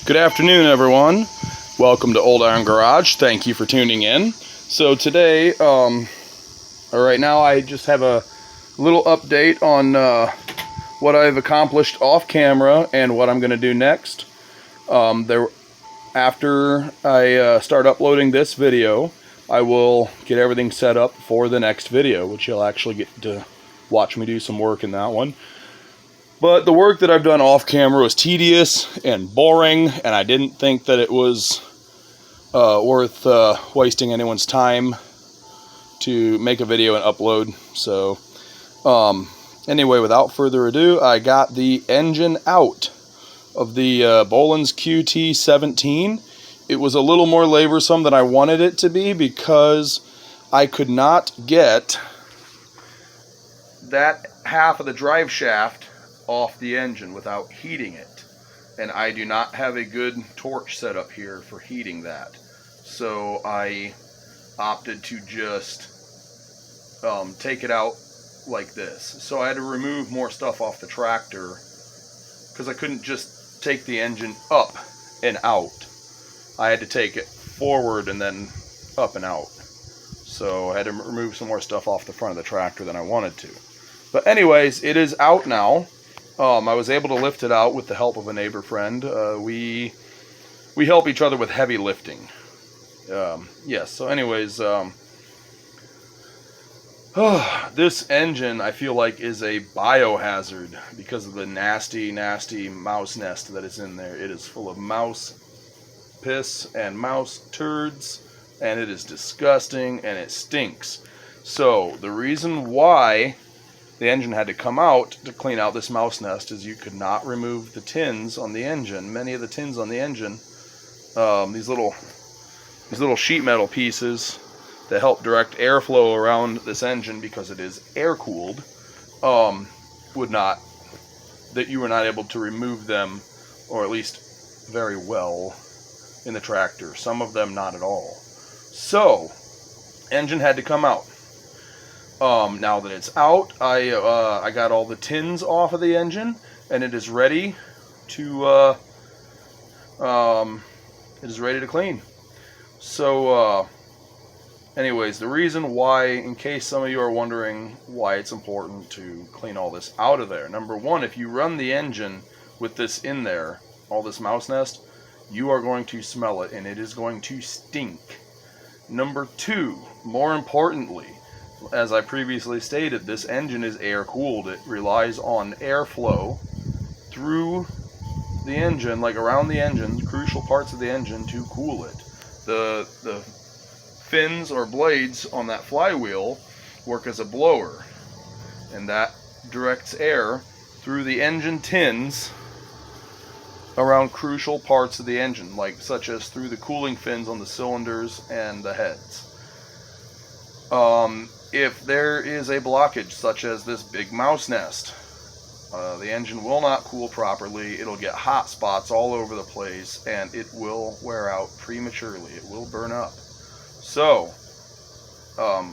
Good afternoon, everyone. Welcome to Old Iron Garage. Thank you for tuning in. So today, right now, I just have a little update on what I've accomplished off camera and what I'm going to do next. After I start uploading this video, I will get everything set up for the next video, which you'll actually get to watch me do some work in that one. But the work that I've done off camera was tedious and boring, and I didn't think that it was worth wasting anyone's time to make a video and upload. So anyway, without further ado, I got the engine out of the Bolens QT17. It was a little more laborsome than I wanted it to be because I could not get that half of the drive shaft off the engine without heating it, and I do not have a good torch set up here for heating that, so I opted to just take it out like this. So I had to remove more stuff off the tractor because I couldn't just take the engine up and out. I had to take it forward and then up and out, so I had to remove some more stuff off the front of the tractor than I wanted to. But anyways, it is out now. I was able to lift it out with the help of a neighbor friend. We help each other with heavy lifting. Yes, so anyways, this engine I feel like is a biohazard because of the nasty, nasty mouse nest that is in there. It is full of mouse piss and mouse turds, and it is disgusting and it stinks. So the reason why the engine had to come out to clean out this mouse nest is you could not remove the tins on the engine. Many of the tins on the engine, these little sheet metal pieces that help direct airflow around this engine because it is air cooled, you were not able to remove them, or at least very well, in the tractor. Some of them not at all. So engine had to come out. Now that it's out, I got all the tins off of the engine, and it is ready to clean. So anyways, the reason why, in case some of you are wondering why it's important to clean all this out of there. Number one, if you run the engine with this in there, all this mouse nest, you are going to smell it, and it is going to stink. Number two, more importantly, as I previously stated, this engine is air cooled. It relies on airflow through the engine, like around the engine, crucial parts of the engine, to cool it. The fins or blades on that flywheel work as a blower, and that directs air through the engine tins around crucial parts of the engine, like such as through the cooling fins on the cylinders and the heads. If there is a blockage, such as this big mouse nest, the engine will not cool properly. It'll get hot spots all over the place, and it will wear out prematurely. It will burn up. So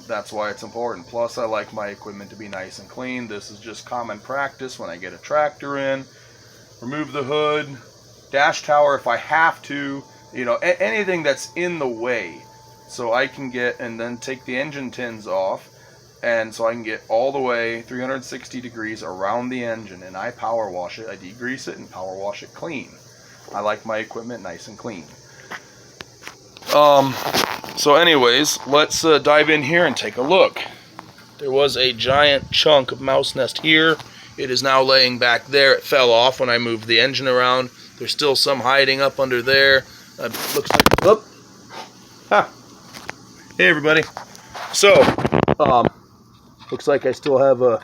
that's why it's important. Plus, I like my equipment to be nice and clean. This is just common practice when I get a tractor in. Remove the hood, dash tower if I have to, anything that's in the way, so I can get, and then take the engine tins off, and so I can get all the way 360 degrees around the engine, and I power wash it. I degrease it and power wash it clean. I like my equipment nice and clean. So anyways, let's dive in here and take a look. There was a giant chunk of mouse nest here. It is now laying back there. It fell off when I moved the engine around. There's still some hiding up under there. Looks like, whoop. Ha. Hey everybody. So, looks like I still have a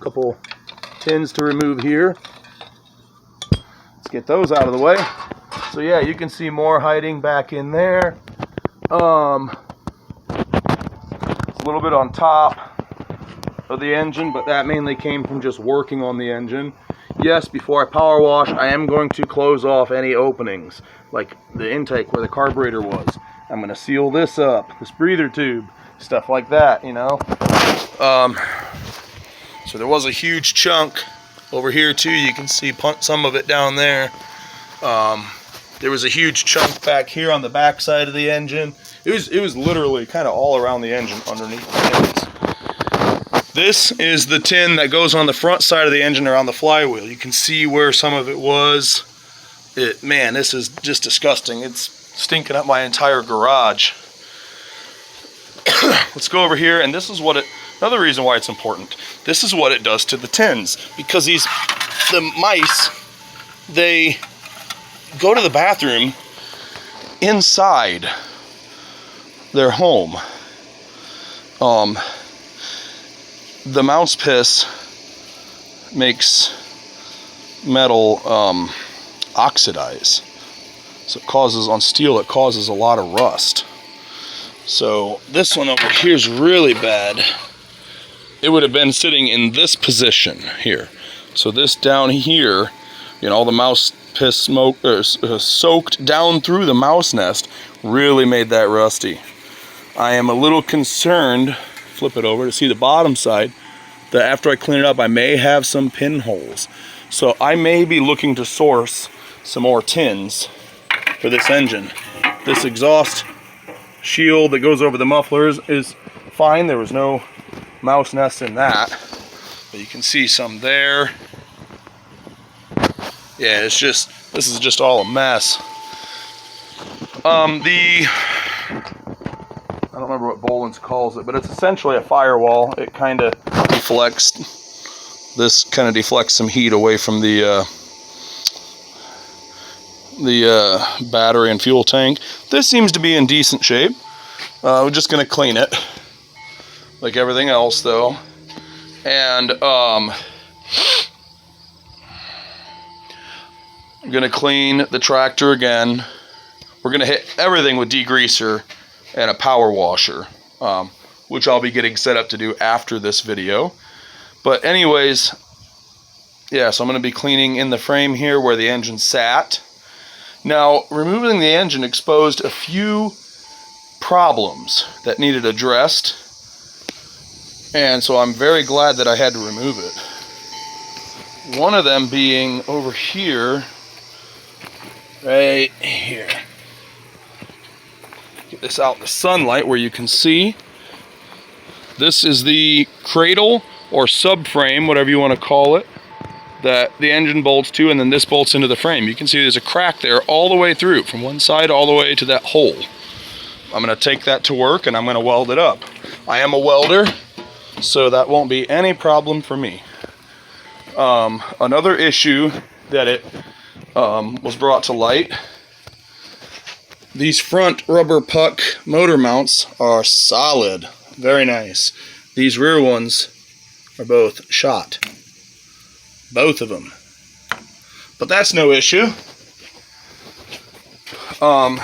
couple tins to remove here. Let's get those out of the way. So yeah, you can see more hiding back in there. It's a little bit on top of the engine, but that mainly came from just working on the engine. Yes, before I power wash, I am going to close off any openings, like the intake where the carburetor was. I'm going to seal this up, this breather tube, stuff like that, So there was a huge chunk over here too. You can see some of it down there. There was a huge chunk back here on the back side of the engine. It was literally kind of all around the engine underneath the tins. This is the tin that goes on the front side of the engine around the flywheel. You can see where some of it was. Man, this is just disgusting. It's stinking up my entire garage. Let's go over here, and this is what another reason why it's important. This is what it does to the tins, because the mice, they go to the bathroom inside their home. The mouse piss makes metal oxidize. So on steel it causes a lot of rust. So this one over here is really bad. It would have been sitting in this position here. So this down here, all the mouse piss smoke soaked down through the mouse nest really made that rusty. I am a little concerned, flip it over to see the bottom side, that after I clean it up I may have some pinholes. So I may be looking to source some more tins for this engine. This exhaust shield that goes over the mufflers is fine. There was no mouse nest in that, but you can see some there. Yeah, this is just all a mess. I don't remember what Bolens calls it, but it's essentially a firewall. It kind of deflects. This kind of deflects some heat away from the battery and fuel tank. This seems to be in decent shape. We're just going to clean it like everything else though, and I'm going to clean the tractor again. We're going to hit everything with degreaser and a power washer, which I'll be getting set up to do after this video. But anyways, yeah, so I'm going to be cleaning in the frame here where the engine sat. Now, removing the engine exposed a few problems that needed addressed, and so I'm very glad that I had to remove it. One of them being over here, right here. Get this out in the sunlight where you can see. This is the cradle or subframe, whatever you want to call it, that the engine bolts to, and then this bolts into the frame. You can see there's a crack there all the way through, from one side all the way to that hole. I'm going to take that to work and I'm going to weld it up. I am a welder, so that won't be any problem for me. Another issue that it was brought to light, these front rubber puck motor mounts are solid, very nice. These rear ones are both shot. Both of them. But that's no issue. Go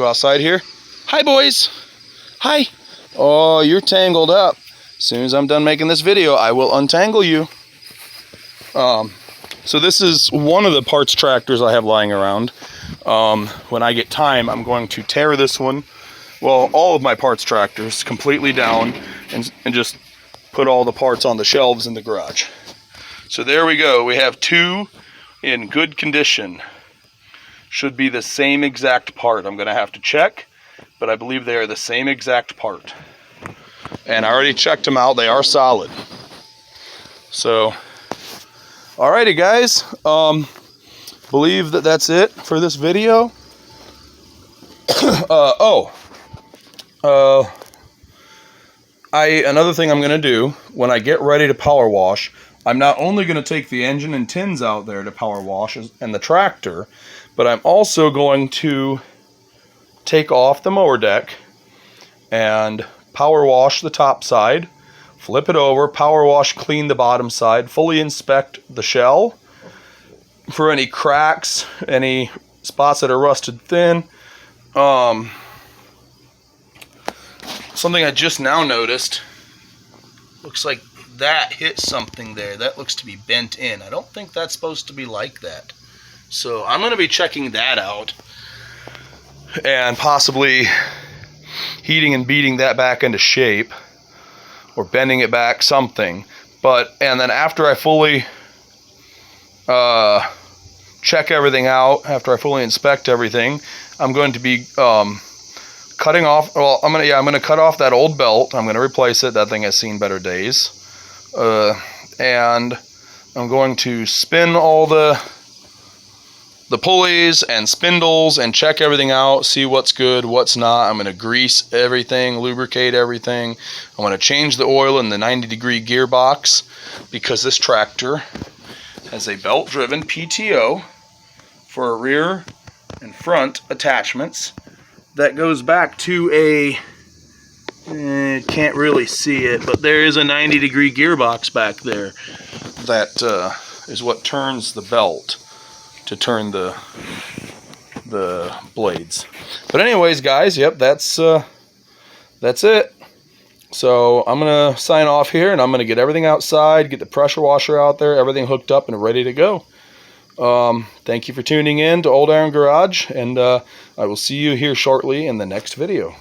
outside here. Hi, boys. Hi. Oh, you're tangled up. As soon as I'm done making this video, I will untangle you. So this is one of the parts tractors I have lying around. When I get time, I'm going to tear this one, well, all of my parts tractors completely down and just put all the parts on the shelves in the garage. So there we go. We have two in good condition. Should be the same exact part. I'm going to have to check, but I believe they are the same exact part. And I already checked them out. They are solid. So, alrighty guys. Believe that that's it for this video. Another thing I'm going to do when I get ready to power wash, I'm not only going to take the engine and tins out there to power wash and the tractor, but I'm also going to take off the mower deck and power wash the top side, flip it over, power wash, clean the bottom side, fully inspect the shell for any cracks, any spots that are rusted thin. Something I just now noticed, looks like that hit something there. That looks to be bent in. I don't think that's supposed to be like that. So I'm going to be checking that out and possibly heating and beating that back into shape or bending it back, something. And then after I fully check everything out, after I fully inspect everything, I'm going to be cutting off. Well, I'm gonna cut off that old belt. I'm gonna replace it. That thing has seen better days, and I'm going to spin all the pulleys and spindles and check everything out, see what's good, what's not. I'm going to grease everything, lubricate everything. I'm going to change the oil in the 90-degree gearbox because this tractor has a belt-driven PTO for rear and front attachments that goes back to a, can't really see it, but there is a 90-degree gearbox back there that is what turns the belt to turn the blades. But anyways, guys, yep, that's it. So I'm gonna sign off here, and I'm gonna get everything outside, get the pressure washer out there, everything hooked up and ready to go. Thank you for tuning in to Old Iron Garage, and I will see you here shortly in the next video.